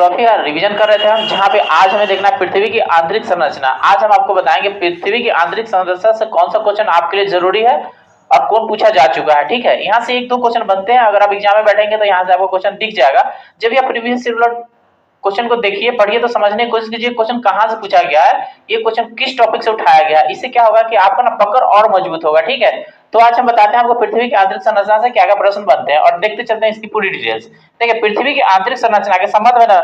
Geography का revision कर रहे थे हम, जहाँ पे आज हमें देखना है पृथ्वी की आंतरिक संरचना। आज हम आपको बताएंगे पृथ्वी की आंतरिक संरचना से कौन सा क्वेश्चन आपके लिए जरूरी है और कौन पूछा जा चुका है। ठीक है, यहाँ से एक दो क्वेश्चन बनते हैं, अगर आप एग्जाम में बैठेंगे तो यहाँ से आपको क्वेश्चन दिख जाएगा। जब आप प्रीवियस क्वेश्चन को देखिए, पढ़िए, तो समझने की कोशिश कीजिए क्वेश्चन कहाँ से पूछा गया है, ये क्वेश्चन किस टॉपिक से उठाया गया है। इससे क्या होगा कि आपका ना पकड़ और मजबूत होगा। ठीक है, तो आज हम बताते हैं आपको पृथ्वी की आंतरिक संरचना से क्या क्या प्रश्न बनते हैं और देखते चलते हैं इसकी पूरी डिटेल्स। देखिए, पृथ्वी की आंतरिक संरचना के संबंध में ना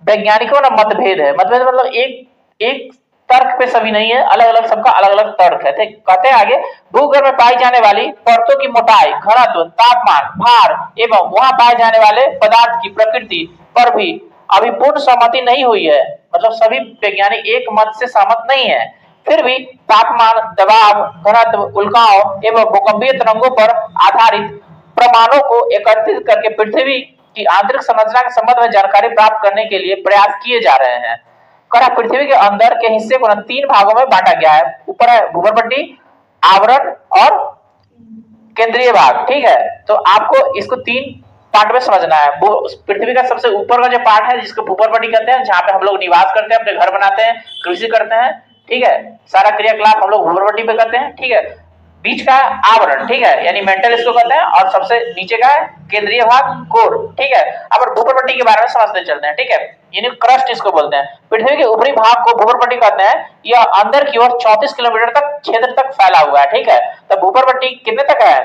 वैज्ञानिकों ना मतभेद है। मतभेद मतलब एक एक तर्क पे सभी नहीं है, अलग अलग सबका अलग अलग तर्क है। कहते हैं आगे, भूगर्भ में पाई जाने वाली परतों की मोटाई, घनत्व, तापमान, भार एवं वहां पाए जाने वाले पदार्थ की प्रकृति पर भी अभी पूर्ण सहमति नहीं हुई है। मतलब सभी वैज्ञानिक एक मत से सहमत नहीं है। फिर भी तापमान, दबाव, घनत्व, उल्काओं एवं भूकंपीय तरंगों पर आधारित प्रमाणों को एकत्रित करके पृथ्वी की आंतरिक संरचना के संबंध में जानकारी प्राप्त करने के लिए प्रयास किए जा रहे हैं। पृथ्वी के अंदर के हिस्से को तीन भागों में बांटा गया है। ऊपर है भूगर्भपट्टी, आवरण और केंद्रीय भाग। ठीक है, तो आपको इसको तीन पार्ट में समझना है। पृथ्वी का सबसे ऊपर का जो पार्ट है जिसको भूगर्भपट्टी कहते हैं, जहां पे हम लोग निवास करते हैं, अपने घर बनाते हैं, कृषि करते हैं। ठीक है, सारा क्रियाकलाप हम लोग भूगर्भपट्टी पे करते हैं। ठीक है, बीच का आवरण, ठीक है, यानी मेंटल इसको कहते हैं, और सबसे नीचे का है केंद्रीय भाग, कोर। ठीक है, अब भूगर्भपट्टी के बारे में समझते चलते हैं। ठीक है, यानी क्रस्ट इसको बोलते हैं। पृथ्वी के ऊपरी भाग को भूगर्भपट्टी कहते हैं। यह अंदर की ओर 34 किलोमीटर तक क्षेत्र तक फैला हुआ है। ठीक है, तो भूगर्भपट्टी कितने तक है?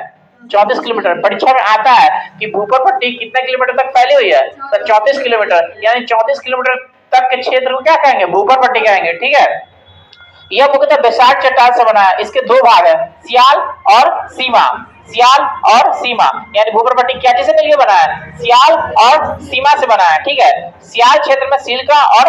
34 किलोमीटर। परीक्षा में आता है कि भूगर्भपट्टी कितने किलोमीटर तक फैली हुई है, तो 34 किलोमीटर, यानी 34 किलोमीटर तक के क्षेत्र को क्या कहेंगे? भूगर्भपट्टी कहेंगे। ठीक है, यह मुख्यतः बेसाल्ट चट्टान से बना है। इसके दो भाग है, सियाल और सीमा। सियाल और सीमा, यानी भूगर्भपट्टी क्या चीज से मिलकर बना है? सियाल और सीमा से बना है। ठीक है, सियाल क्षेत्र में सिलिका और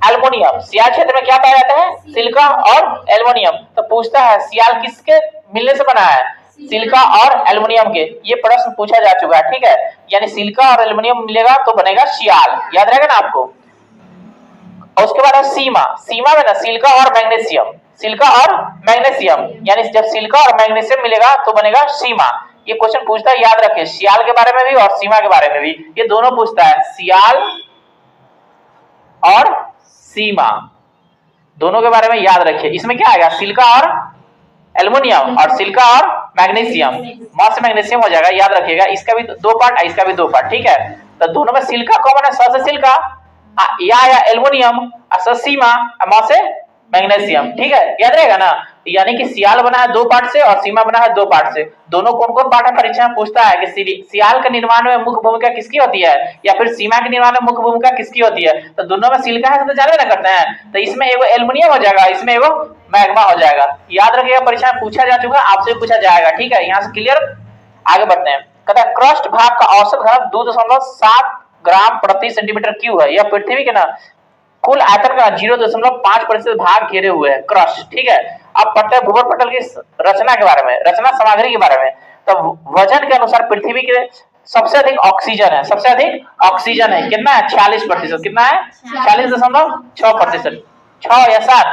एल्युमिनियम, सियाल क्षेत्र में क्या पाया जाता है? सिलिका और एल्युमिनियम। तो पूछता है सियाल किसके मिलने से बना है? सिलिका और एल्युमिनियम के। ये प्रश्न पूछा जा चुका है। ठीक है, यानी सिलिका और एल्युमिनियम मिलेगा तो बनेगा सियाल, याद रहेगा ना आपको। और उसके बाद है सीमा। सीमा में ना सिलिका और मैग्नीशियम, सिलिका और मैग्नीशियम, यानी जब सिलिका और मैग्नीशियम मिलेगा तो बनेगा सीमा। ये क्वेश्चन पूछता है, याद रखिए, सियाल के बारे में भी और सीमा के बारे में भी। ये दोनों पूछता है, सियाल और सीमा, दोनों के बारे में याद रखिए। इसमें क्या आएगा? सिलिका और एल्युमिनियम और सिलिका और मैग्नीशियम, मॉस मैग्नीशियम हो जाएगा, याद रखिएगा। इसका भी दो पार्ट, इसका भी दो पार्ट। ठीक है, तो दोनों में सिलिका कॉमन है, स से सिलिका, या एल्युमिनियम, सीमा, म से मैग्नीशियम। ठीक है, याद रहेगा ना। यानी कि सियाल बना है दो पार्ट से और सीमा बना है दो पार्ट से। दोनों कौन कौन पार्ट है? परीक्षा में पूछता है कि सियाल के निर्माण में मुख्य भूमिका किसकी होती है, या फिर सीमा के निर्माण में मुख्य भूमिका किसकी होती है। तो दोनों में सिलिका है तो जानते ना करते हैं, तो इसमें एगो एल्युमिनियम हो जाएगा, इसमें एगो मैग्मा हो जाएगा। याद रखिएगा, परीक्षा में पूछा जा चुका है, आपसे पूछा जाएगा। ठीक है, यहाँ से क्लियर, आगे बढ़ते हैं। कहता है क्रस्ट भाग का औसत घनत्व 2.7 ग्राम प्रति सेंटीमीटर क्यूब है। यह पृथ्वी के ना कुल आयतन का 0.5% भाग घेरे हुए है क्रस्ट। ठीक है, अब पढ़ते हैं भूगर्भपटल की रचना के बारे में, रचना सामग्री के बारे में। तो वजन के अनुसार पृथ्वी के सबसे अधिक ऑक्सीजन है, सबसे अधिक ऑक्सीजन है। कितना है? 46%। कितना है? 46.6%। 6 या 7?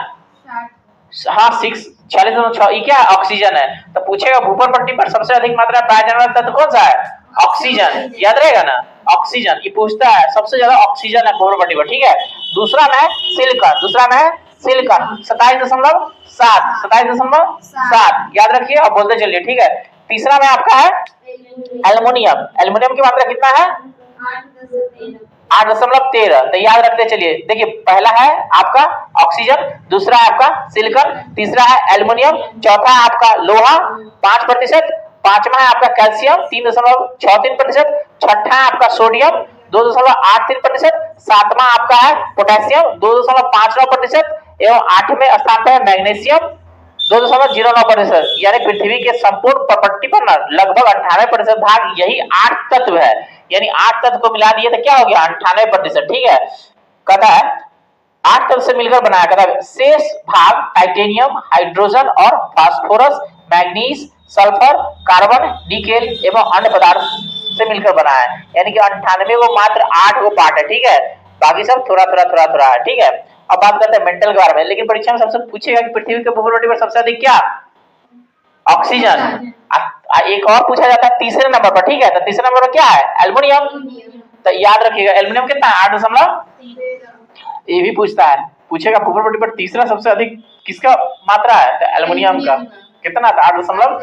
हाँ, 46.6। ये क्या है? ऑक्सीजन है। तो पूछेगा भूगर्भपट्टी पर सबसे अधिक मात्रा पाया जाने वाला तत्व कौन सा है? ऑक्सीजन, याद रहेगा ना, ऑक्सीजन। ये पूछता है सबसे ज्यादा ऑक्सीजन है भूगर्भपट्टी पर। ठीक है, दूसरा में सिलिकॉन, दूसरा में सिलिकॉन 27.7, 27.7, याद रखिए और बोलते चलिए। ठीक है, तीसरा में आपका है एल्युमिनियम। एल्युमिनियम की मात्रा कितना है? 8.13। तो याद रखते चलिए। देखिए, पहला है आपका ऑक्सीजन, दूसरा है आपका सिलिकॉन, तीसरा है एल्युमिनियम, चौथा है आपका लोहा 5%, पांचवा है आपका कैल्शियम 3.63%, छठा है आपका सोडियम 2.83%, सातवां आपका है पोटेशियम 2.59% एवं आठवें स्थान पर है मैग्नीशियम 2.09%। यानी पृथ्वी के संपूर्ण प्रॉपर्टी पर ना लगभग 98% भाग यही 8 तत्व है। यानी 8 तत्व को मिला दिए तो क्या हो गया? 98%। ठीक है, कहता है 8 तत्व से मिलकर बनाया। कहता है शेष भाग टाइटेनियम, हाइड्रोजन और phosphorus, manganese, sulphur, carbon, nickel एवं अन्य पदार्थ से मिलकर बना है। यानी कि 98 को मात्र 8 को पार्ट है। ठीक है, बाकी सब थोड़ा थोड़ा है। ठीक है, अब बात करते हैं मेंटल के बारे में। लेकिन परीक्षा में सबसे पूछेगा कि पृथ्वी के भूगर्भपट्टी पर सबसे अधिक क्या? ऑक्सीजन। एक और पूछा जाता है तीसरे नंबर पर। ठीक है, तो तीसरे नंबर पर क्या है? एल्युमिनियम। तो याद रखिएगा एल्युमिनियम कितना है 8 ये भी पूछता है, पूछेगा ऊपर पट्टी पर तीसरा सबसे अधिक किसका मात्रा है, तो एल्युमिनियम का कितना था 8.13।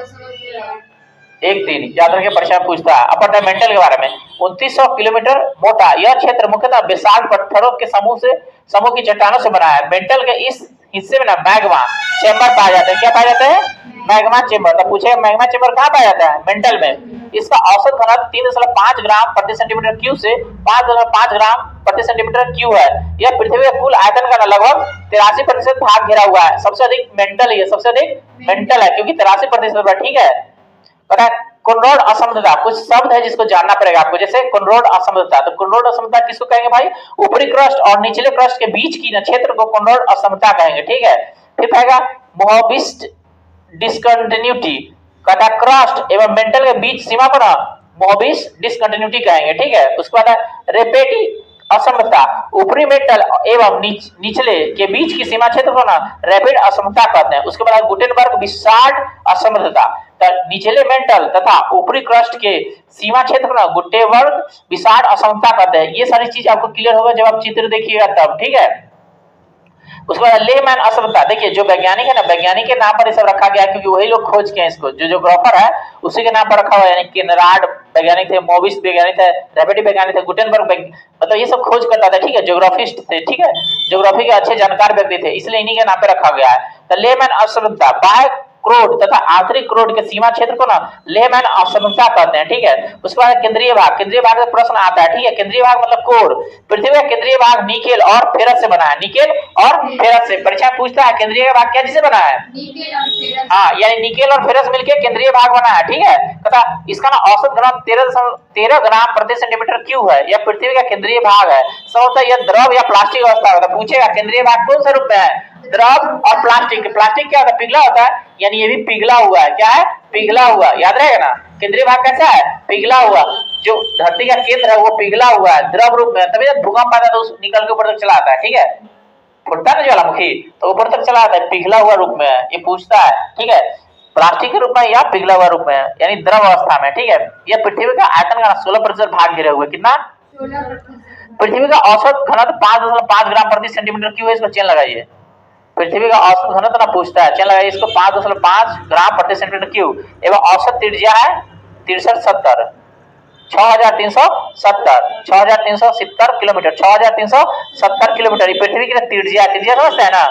याद रखिए परीक्षा पूछता है। अपर डायमेंटल के बारे में 2900 किलोमीटर मोटा यह क्षेत्र मुख्यतः विशाल पत्थरों के समूह की चट्टानों से बना है। मेंटल के इस हिस्से में ना मैग्मा चेंबर पाया जाता है। क्या पाया जाता है? Magma chamber. तो पूछे मैग्मा चेंबर कहाँ पाया जाता है? मेंटल में। इसका औसत घनत्व 3.5 ग्राम प्रति सेंटीमीटर क्यूब से 5.5 ग्राम प्रति सेंटीमीटर क्यूब है। यह पृथ्वी के कुल आयतन का लगभग 83% भाग घेरा हुआ है। सबसे अधिक मेंटल है, सबसे अधिक मेंटल है क्योंकि 83%। ठीक है, पता है कोनरोड असमता कुछ शब्द है जिसको जानना पड़ेगा आपको, जैसे कोनरोड असमता। तो कोनरोड असमता किसको कहेंगे भाई? ऊपरी क्रस्ट और निचले क्रस्ट के बीच की क्षेत्र को कोनरोड असमता कहेंगे। ठीक है, फिर कहेगा मोहबिस्ट डिसकंटिन्यूटी, कहता क्रस्ट एवं मेंटल के बीच सीमा पर मोहबिस्ट डिसकंटिन्यूटी कहेंगे। ठीक है, उसके बाद रेपेटी असमता, ऊपरी मेंटल एवं निचले के बीच की सीमा क्षेत्र को ना रैपिड असमता कहते हैं। उसके बाद गुटेनबर्ग विशार्ड असमता, निचले मेंटल तथा ऊपरी क्रस्ट के सीमा क्षेत्र को गुटेनबर्ग विशार्ड असमता कहते हैं। ये सारी चीज आपको क्लियर होगा जब आप चित्र देखिएगा तब। ठीक है, उसके बाद लेमैन असमता, देखिए जो वैज्ञानिक है ना, वैज्ञानिक के नाम पर ये सब रखा गया क्योंकि वही लोग खोज के हैं इसको, जो ज्योग्राफर है उसी के नाम पर रखा हुआ है। यानी केनराड वैज्ञानिक थे, मोबिस वैज्ञानिक थे, रैपेटी वैज्ञानिक थे, गुटेनबर्ग मतलब ये सब खोज करता था। ठीक है, ज्योग्राफिस्ट थे। ठीक है, ज्योग्राफी के अच्छे जानकार व्यक्ति थे, इसलिए इन्हीं के नाम पे रखा गया है। तो लेमैन असमता बाह्य क्रोड तथा आंतरिक क्रोड के सीमा क्षेत्र को ना लेमैन असमता कहते हैं। ठीक है, उसके बाद केंद्रीय भाग, केंद्रीय भाग का प्रश्न आता है। ठीक है, केंद्रीय भाग मतलब कोर। पृथ्वी का केंद्रीय भाग निकेल और फेरस से बना है। निकेल और फेरस से परीक्षा पूछता है केंद्रीय भाग क्या जिससे बना है? हाँ, यानी निकेल और फेरस मिलकर केंद्रीय भाग बना है। ठीक है, तथा इसका ना औसत घनत्व 13 ग्राम प्रति सेंटीमीटर क्यूब है। यह पृथ्वी का केंद्रीय भाग है। संभवतः यह द्रव या प्लास्टिक अवस्था होता है। पूछेगा केंद्रीय भाग कौन से रूप में है? द्रव और प्लास्टिक। प्लास्टिक क्या होता है? पिघला होता है, यानी ये भी पिघला हुआ है। क्या है? पिघला हुआ। याद रहेगा ना, केंद्रीय भाग कैसा है? पिघला हुआ। जो धरती का केंद्र है वो पिघला हुआ है, द्रव रूप में, तभी जब भूकंप आता है तो निकल के ऊपर तक चला आता है। ठीक है, फुटता है ना ज्वालामुखी तो ऊपर तक चला आता है, पिघला हुआ रूप में है। ये पूछता है। ठीक है, प्लास्टिक के रूप में या पिघला हुआ रूप में है, यानी द्रव अवस्था में। ठीक है, यह पृथ्वी का आयतन का 16% भाग घेरे हुए। कितना? 16%। पृथ्वी का औसत घनत्व 5.5 ग्राम प्रति सेंटीमीटर क्यूब है। इसको चेन लगाइए। पृथ्वी का औसत घनत्व ना पूछता है, चेन लगाइए इसको। 5.5 ग्राम प्रति सेंटीमीटर क्यूब एवं औसत त्रिज्या है 6370 6370 किलोमीटर। 6370 किलोमीटर पृथ्वी की त्रिज्या। त्रिज्या समझते हैं ना?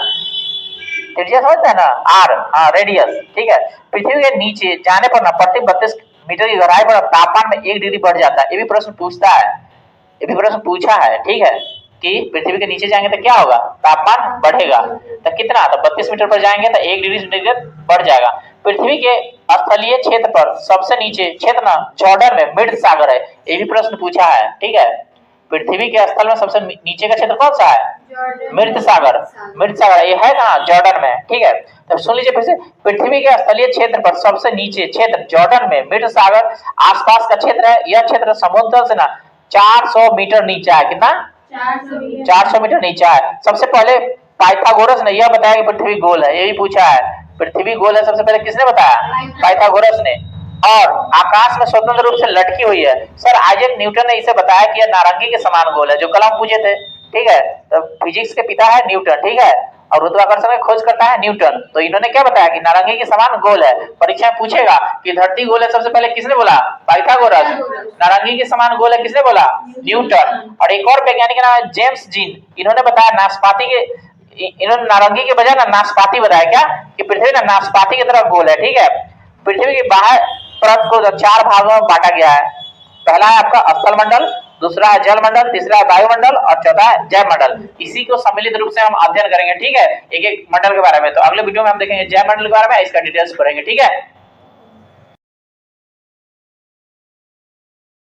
त्रिज्या समझते हैं ना? आर, हाँ रेडियस। ठीक है, पृथ्वी के नीचे जाने पर ना प्रति 32 मीटर की गहराई पर तापमान में 1 डिग्री बढ़ जाता है। ये भी प्रश्न पूछता है, ये भी प्रश्न पूछा है। ठीक है, कि पृथ्वी के नीचे जाएंगे तो क्या होगा? तापमान बढ़ेगा। तो कितना? तो 32 मीटर पर जाएंगे तो 1 डिग्री सेंटीग्रेड बढ़ जाएगा। पृथ्वी के स्थलीय क्षेत्र पर सबसे नीचे क्षेत्र ना जॉर्डन में मृत सागर है। ये भी प्रश्न पूछा है। ठीक है, पृथ्वी के स्थल में सबसे नीचे का क्षेत्र कौन सा है? मृत सागर। मृत सागर ये है कहाँ? जॉर्डन में। ठीक है, तो सुन लीजिए फिर से, पृथ्वी के स्थलीय क्षेत्र पर सबसे नीचे क्षेत्र जॉर्डन में मृत सागर आसपास का क्षेत्र है। यह क्षेत्र समुद्र से ना 400 मीटर नीचे है। कितना? 400 मीटर नीचे है। सबसे पहले पाइथागोरस ने यह बताया कि पृथ्वी गोल है। ये भी पूछा है, पृथ्वी गोल है सबसे पहले किसने बताया? पाइथागोरस ने। और आकाश में स्वतंत्र रूप से लटकी हुई है। सर आइजैक न्यूटन ने इसे बताया कि यह नारंगी के समान गोल है, जो कल हम पूछे थे। ठीक है, तो फिजिक्स के पिता है न्यूटन। ठीक है, और गुरुत्वाकर्षण की खोज करता है न्यूटन। तो इन्होंने क्या बताया कि नारंगी के समान गोल है। परीक्षा में पूछेगा कि धरती गोल है, सबसे पहले किसने बोला? पाइथागोरस। नारंगी के समान गोल है, किसने बोला? न्यूटन। और एक और वैज्ञानिक का नाम है जेम्स जीन। इन्होंने बताया नाशपाती के, इन्होंने नारंगी के बजाय ना नाशपाती बताया। क्या? कि पृथ्वी ना नाशपाती की तरह गोल है। ठीक है, पृथ्वी की बाहर परत को 4 भागों में बांटा गया है। पहला है आपका स्थल मंडल, दूसरा है जल मंडल, तीसरा है वायुमंडल और चौथा है जैव मंडल। इसी को सम्मिलित रूप से हम अध्ययन करेंगे। ठीक है, एक एक मंडल के बारे में। तो अगले वीडियो में हम देखेंगे जैव मंडल के बारे में, इसका डिटेल्स पढ़ेंगे। ठीक है।